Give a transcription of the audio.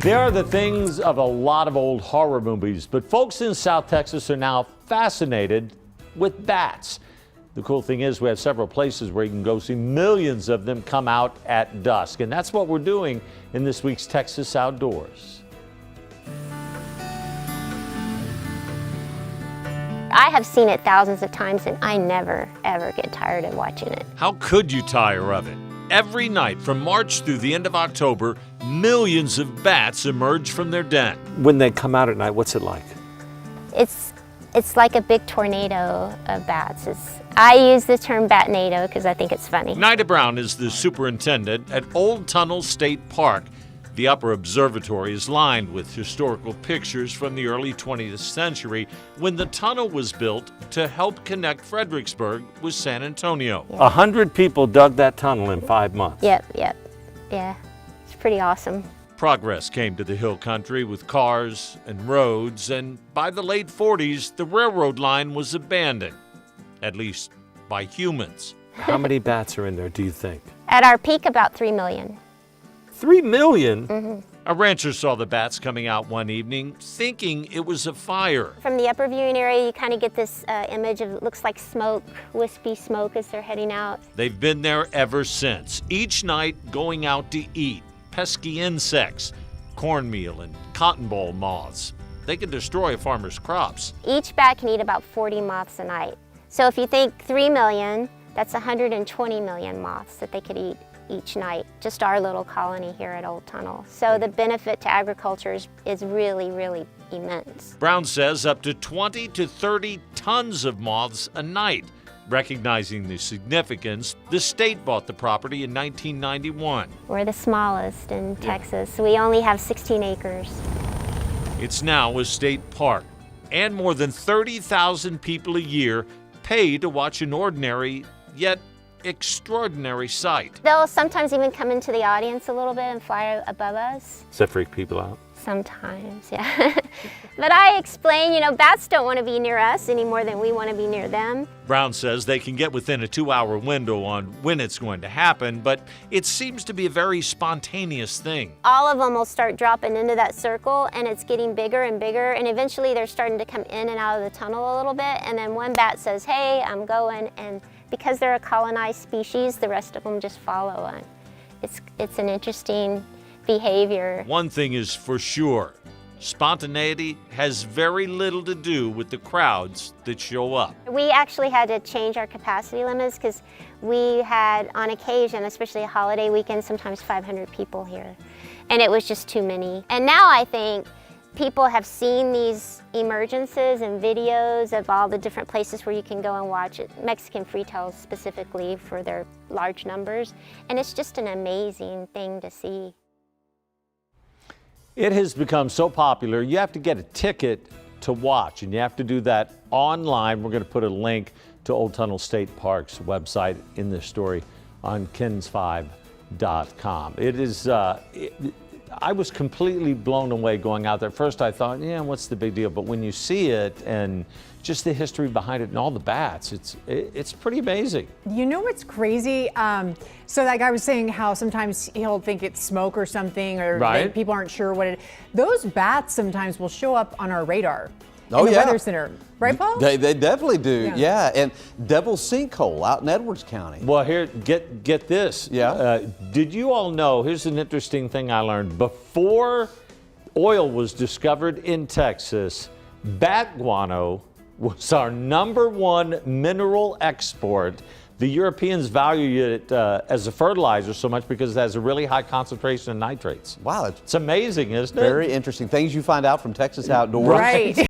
They are the things of a lot of old horror movies, but folks in South Texas are now fascinated with bats. The cool thing is we have several places where you can go see millions of them come out at dusk, and that's what we're doing in this week's Texas Outdoors. I have seen it thousands of times and I never, ever get tired of watching it. How could you tire of it? Every night from March through the end of October, millions of bats emerge from their den. When they come out at night, what's it like? It's like a big tornado of bats. I use the term batnado because I think it's funny. Nida Brown is the superintendent at Old Tunnel State Park. The upper observatory is lined with historical pictures from the early 20th century when the tunnel was built to help connect Fredericksburg with San Antonio. 100 people dug that tunnel in 5 months. Yep. Yeah, it's pretty awesome. Progress came to the hill country with cars and roads, and by the late 40s, the railroad line was abandoned, at least by humans. How many bats are in there, do you think? At our peak, about 3 million. 3 million? Mm-hmm. A rancher saw the bats coming out one evening, thinking it was a fire. From the upper viewing area, you kind of get this image of, it looks like smoke, wispy smoke as they're heading out. They've been there ever since, each night going out to eat pesky insects, cornmeal and cotton ball moths. They can destroy a farmer's crops. Each bat can eat about 40 moths a night. So if you think 3 million, that's 120 million moths that they could eat each night, just our little colony here at Old Tunnel. So the benefit to agriculture is really, really immense. Brown says up to 20 to 30 tons of moths a night. Recognizing the significance, the state bought the property in 1991. We're the smallest in Texas. We only have 16 acres. It's now a state park, and more than 30,000 people a year pay to watch an ordinary, yet extraordinary sight. They'll sometimes even come into the audience a little bit and fly above us. Does that freak people out? Sometimes, yeah. But I explain, bats don't want to be near us any more than we want to be near them. Brown says they can get within a 2-hour window on when it's going to happen, but it seems to be a very spontaneous thing. All of them will start dropping into that circle, and it's getting bigger and bigger, and eventually they're starting to come in and out of the tunnel a little bit, and then one bat says, hey, I'm going, and because they're a colonized species, the rest of them just follow on. It's an interesting behavior. One thing is for sure, spontaneity has very little to do with the crowds that show up. We actually had to change our capacity limits because we had, on occasion, especially a holiday weekend, sometimes 500 people here. And it was just too many. And now I think people have seen these emergences and videos of all the different places where you can go and watch it. Mexican freetails specifically for their large numbers. And it's just an amazing thing to see. It has become so popular, you have to get a ticket to watch, and you have to do that online. We're going to put a link to Old Tunnel State Park's website in this story on kens5.com. It is, I was completely blown away going out there. First I thought, yeah, what's the big deal? But when you see it and just the history behind it and all the bats, it's pretty amazing. You know what's crazy? So that guy was saying how sometimes he'll think it's smoke or something, or people aren't sure what it is. Those bats sometimes will show up on our radar in the Weather Center. Right, Paul? They definitely do, yeah. And Devil's Sinkhole out in Edwards County. Well, here, get this. Yeah. Did you all know, here's an interesting thing I learned. Before oil was discovered in Texas, bat guano was our #1 mineral export. The Europeans value it as a fertilizer so much because it has a really high concentration of nitrates. Wow. It's amazing, isn't it? Very interesting. Things you find out from Texas Outdoors. Right.